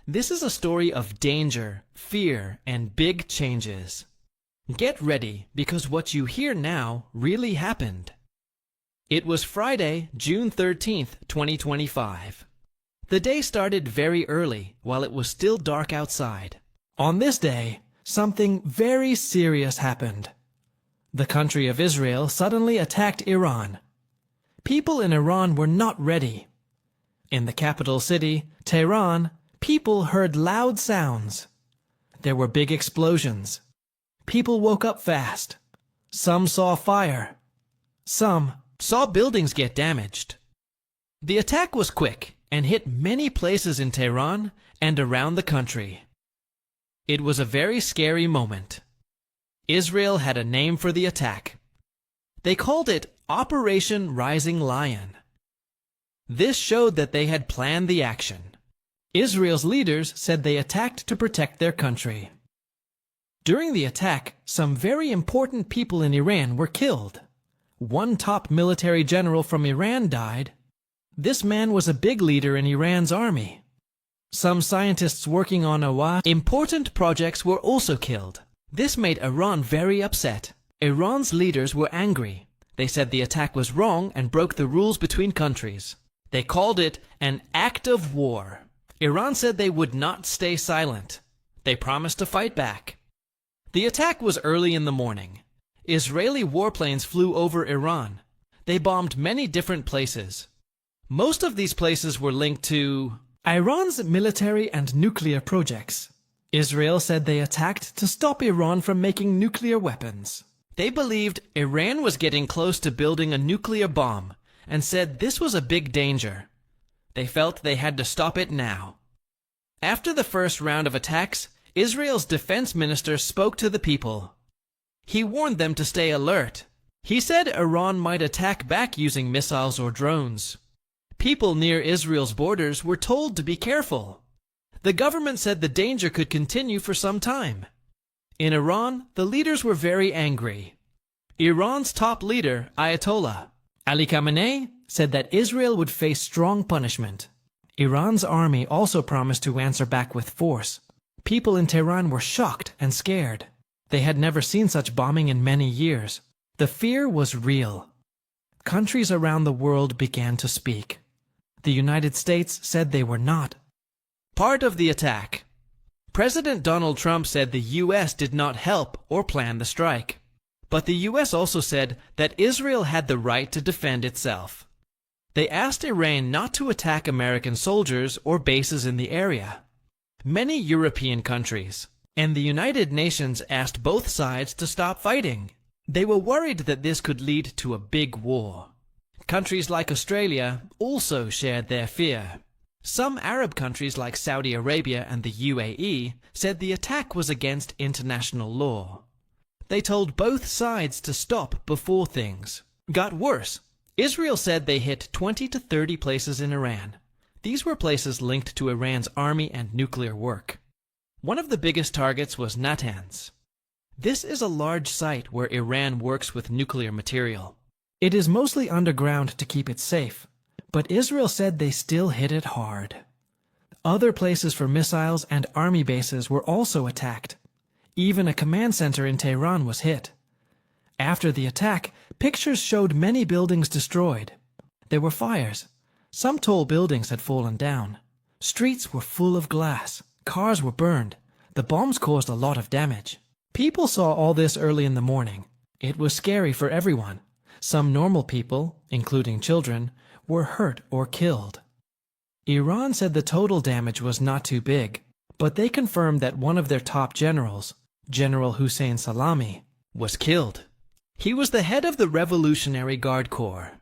This is a story of danger, fear, and big changes. Get ready, because what you hear now really happened. It was Friday, June 13th, 2025. The day started very early, while it was still dark outside. On this day, something very serious happened. The country of Israel suddenly attacked Iran. People in Iran were not ready. In the capital city, Tehran, people heard loud sounds. There were big explosions. People woke up fast. Some saw fire. Some saw buildings get damaged. The attack was quick and hit many places in Tehran and around the country. It was a very scary moment. Israel had a name for the attack. They called it Operation Rising Lion. This showed that they had planned the action. Israel's leaders said they attacked to protect their country. During the attack, some very important people in Iran were killed. One top military general from Iran died. This man was a big leader in Iran's army. Some scientists working on important projects were also killed. This made Iran very upset. Iran's leaders were angry. They said the attack was wrong and broke the rules between countries. They called it an act of war. Iran said they would not stay silent. They promised to fight back. The attack was early in the morning. Israeli warplanes flew over Iran. They bombed many different places. Most of these places were linked to Iran's military and nuclear projects. Israel said they attacked to stop Iran from making nuclear weapons. They believed Iran was getting close to building a nuclear bomb and said this was a big danger. They felt they had to stop it now. After the first round of attacks, Israel's defense minister spoke to the people. He warned them to stay alert. He said Iran might attack back using missiles or drones. People near Israel's borders were told to be careful. The government said the danger could continue for some time. In Iran, the leaders were very angry. Iran's top leader, Ayatollah Ali Khamenei, said that Israel would face strong punishment. Iran's army also promised to answer back with force. People in Tehran were shocked and scared. They had never seen such bombing in many years. The fear was real. Countries around the world began to speak. The United States said they were not part of the attack. President Donald Trump said the U.S. did not help or plan the strike. But the U.S. also said that Israel had the right to defend itself. They asked Iran not to attack American soldiers or bases in the area. Many European countries and the United Nations asked both sides to stop fighting. They were worried that this could lead to a big war. Countries like Australia also shared their fear. Some Arab countries like Saudi Arabia and the UAE said the attack was against international law. They told both sides to stop before things got worse. Israel said they hit 20 to 30 places in Iran. These were places linked to Iran's army and nuclear work. One of the biggest targets was Natanz. This is a large site where Iran works with nuclear material. It is mostly underground to keep it safe, but Israel said they still hit it hard. Other places for missiles and army bases were also attacked. Even a command center in Tehran was hit. After the attack, pictures showed many buildings destroyed. There were fires. Some tall buildings had fallen down. Streets were full of glass. Cars were burned. The bombs caused a lot of damage. People saw all this early in the morning. It was scary for everyone. Some normal people, including children, were hurt or killed. Iran said the total damage was not too big, but they confirmed that one of their top generals, General Hussein Salami, was killed. He was the head of the Revolutionary Guard Corps.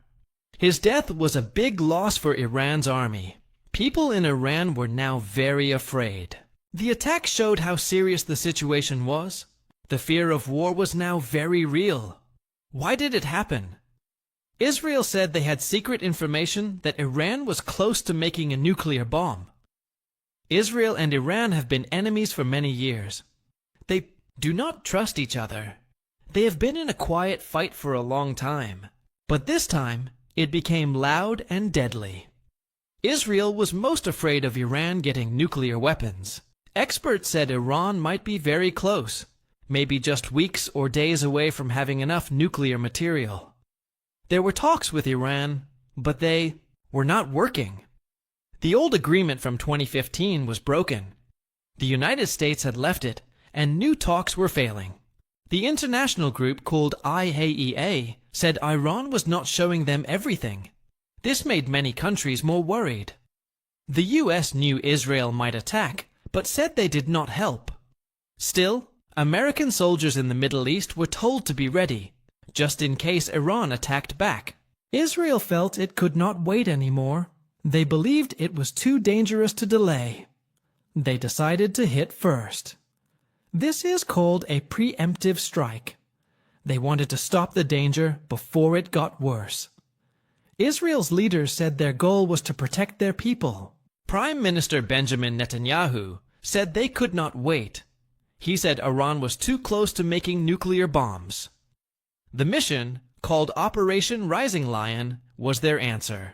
His death was a big loss for Iran's army. People in Iran were now very afraid. The attack showed how serious the situation was. The fear of war was now very real. Why did it happen? Israel said they had secret information that Iran was close to making a nuclear bomb. Israel and Iran have been enemies for many years. They do not trust each other. They have been in a quiet fight for a long time. But this time, it became loud and deadly. Israel was most afraid of Iran getting nuclear weapons. Experts said Iran might be very close, maybe just weeks or days away from having enough nuclear material. There were talks with Iran, but they were not working. The old agreement from 2015 was broken. The United States had left it, and new talks were failing. The international group called IAEA said Iran was not showing them everything. This made many countries more worried. The US knew Israel might attack, but said they did not help. Still, American soldiers in the Middle East were told to be ready, just in case Iran attacked back. Israel felt it could not wait anymore. They believed it was too dangerous to delay. They decided to hit first. This is called a preemptive strike. They wanted to stop the danger before it got worse. Israel's leaders said their goal was to protect their people. Prime Minister Benjamin Netanyahu said they could not wait. He said Iran was too close to making nuclear bombs. The mission, called Operation Rising Lion, was their answer.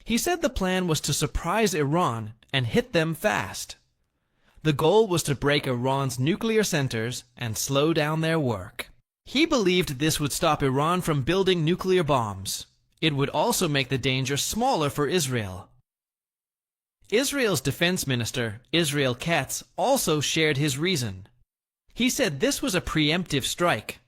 He said the plan was to surprise Iran and hit them fast. The goal was to break Iran's nuclear centers and slow down their work. He believed this would stop Iran from building nuclear bombs. It would also make the danger smaller for Israel. Israel's defense minister, Israel Katz, also shared his reason. He said this was a preemptive strike.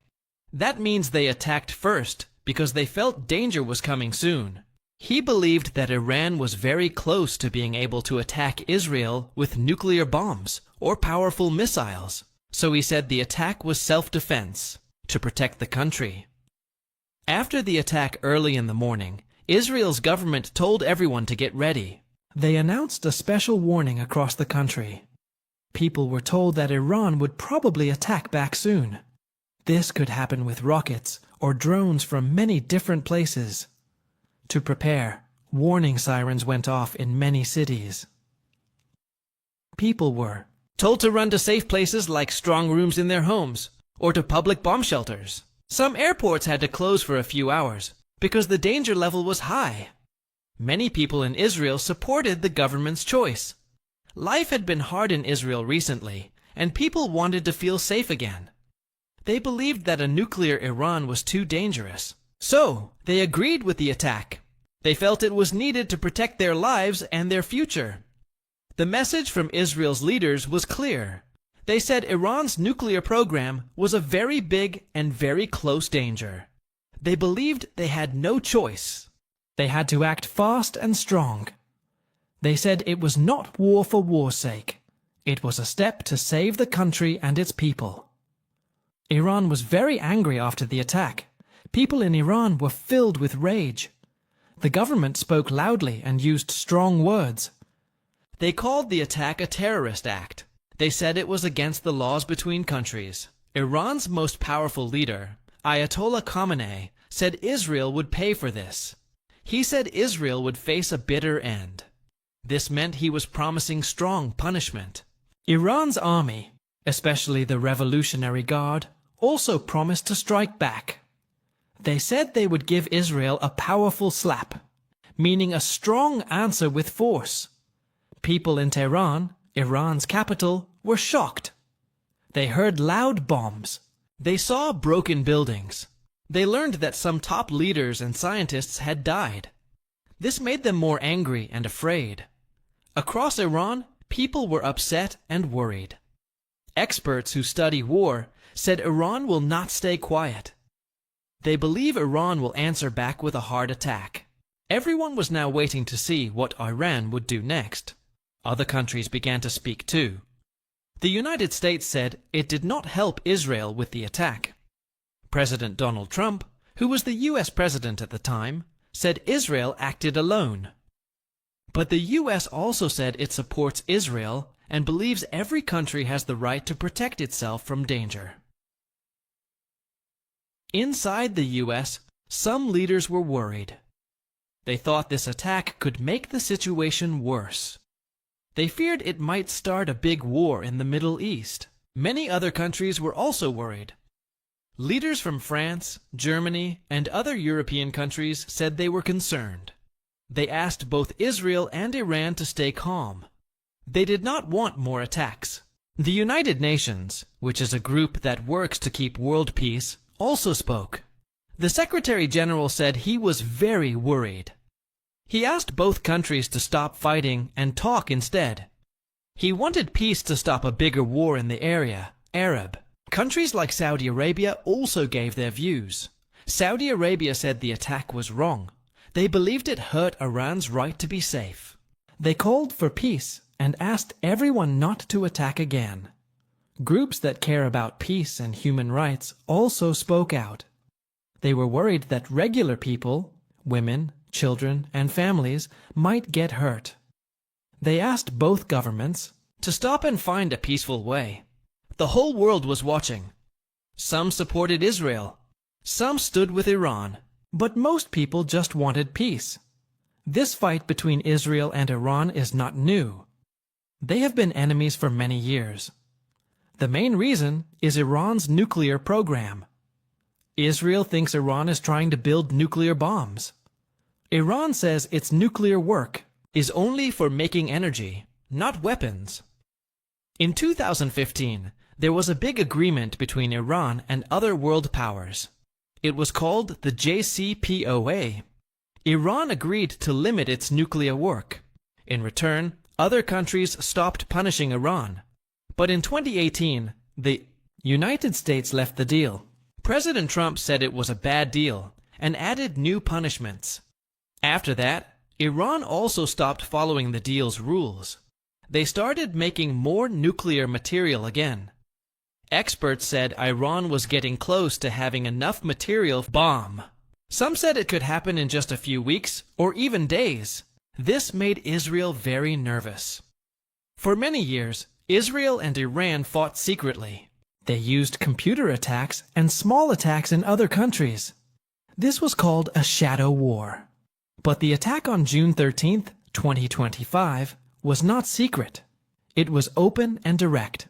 That means they attacked first because they felt danger was coming soon. He believed that Iran was very close to being able to attack Israel with nuclear bombs or powerful missiles, so he said the attack was self-defense, to protect the country. After the attack early in the morning, Israel's government told everyone to get ready. They announced a special warning across the country. People were told that Iran would probably attack back soon. This could happen with rockets or drones from many different places. To prepare, warning sirens went off in many cities. People were told to run to safe places like strong rooms in their homes or to public bomb shelters. Some airports had to close for a few hours because the danger level was high. Many people in Israel supported the government's choice. Life had been hard in Israel recently, and people wanted to feel safe again. They believed that a nuclear Iran was too dangerous, so they agreed with the attack. They felt it was needed to protect their lives and their future. The message from Israel's leaders was clear. They said Iran's nuclear program was a very big and very close danger. They believed they had no choice. They had to act fast and strong. They said it was not war for war's sake. It was a step to save the country and its people. Iran was very angry after the attack. People in Iran were filled with rage. The government spoke loudly and used strong words. They called the attack a terrorist act. They said it was against the laws between countries. Iran's most powerful leader, Ayatollah Khamenei, said Israel would pay for this. He said Israel would face a bitter end. This meant he was promising strong punishment. Iran's army, especially the Revolutionary Guard, also promised to strike back. They said they would give Israel a powerful slap, meaning a strong answer with force. People in Tehran, Iran's capital, were shocked. They heard loud bombs. They saw broken buildings. They learned that some top leaders and scientists had died. This made them more angry and afraid. Across Iran, people were upset and worried. Experts who study war said Iran will not stay quiet. They believe Iran will answer back with a hard attack. Everyone was now waiting to see what Iran would do next. Other countries began to speak too. The United States said it did not help Israel with the attack. President Donald Trump, who was the U.S. president at the time, said Israel acted alone. But the U.S. also said it supports Israel and believes every country has the right to protect itself from danger. Inside the U.S., some leaders were worried. They thought this attack could make the situation worse. They feared it might start a big war in the Middle East. Many other countries were also worried. Leaders from France, Germany, and other European countries said they were concerned. They asked both Israel and Iran to stay calm. They did not want more attacks. The United Nations, which is a group that works to keep world peace, also spoke. The Secretary General said he was very worried. He asked both countries to stop fighting and talk instead. He wanted peace to stop a bigger war in the area, Arab. Countries like Saudi Arabia also gave their views. Saudi Arabia said the attack was wrong. They believed it hurt Iran's right to be safe. They called for peace and asked everyone not to attack again. Groups that care about peace and human rights also spoke out. They were worried that regular people, women, children, and families, might get hurt. They asked both governments to stop and find a peaceful way. The whole world was watching. Some supported Israel. Some stood with Iran. But most people just wanted peace. This fight between Israel and Iran is not new. They have been enemies for many years. The main reason is Iran's nuclear program. Israel thinks Iran is trying to build nuclear bombs. Iran says its nuclear work is only for making energy, not weapons. In 2015, there was a big agreement between Iran and other world powers. It was called the JCPOA. Iran agreed to limit its nuclear work. In return, other countries stopped punishing Iran. But in 2018, the United States left the deal. President Trump said it was a bad deal and added new punishments. After that, Iran also stopped following the deal's rules. They started making more nuclear material again. Experts said Iran was getting close to having enough material to bomb. Some said it could happen in just a few weeks or even days. This made Israel very nervous. For many years, Israel and Iran fought secretly. They used computer attacks and small attacks in other countries. This was called a shadow war. But the attack on June 13, 2025, was not secret. It was open and direct.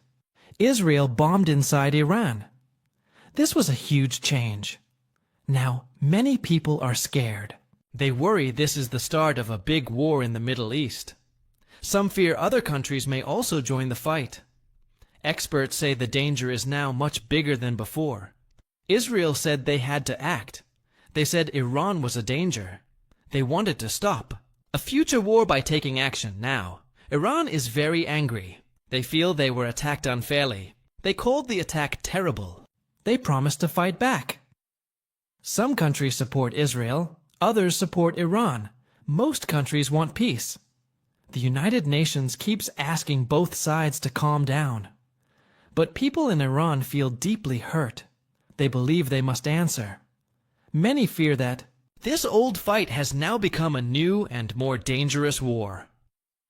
Israel bombed inside Iran. This was a huge change. Now, many people are scared. They worry this is the start of a big war in the Middle East. Some fear other countries may also join the fight. Experts say the danger is now much bigger than before. Israel said they had to act. They said Iran was a danger. They wanted to stop a future war by taking action now. Iran is very angry. They feel they were attacked unfairly. They called the attack terrible. They promised to fight back. Some countries support Israel. Others support Iran. Most countries want peace. The United Nations keeps asking both sides to calm down. But people in Iran feel deeply hurt. They believe they must answer. Many fear that this old fight has now become a new and more dangerous war.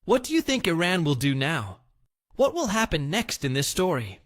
What do you think Iran will do now? What will happen next in this story?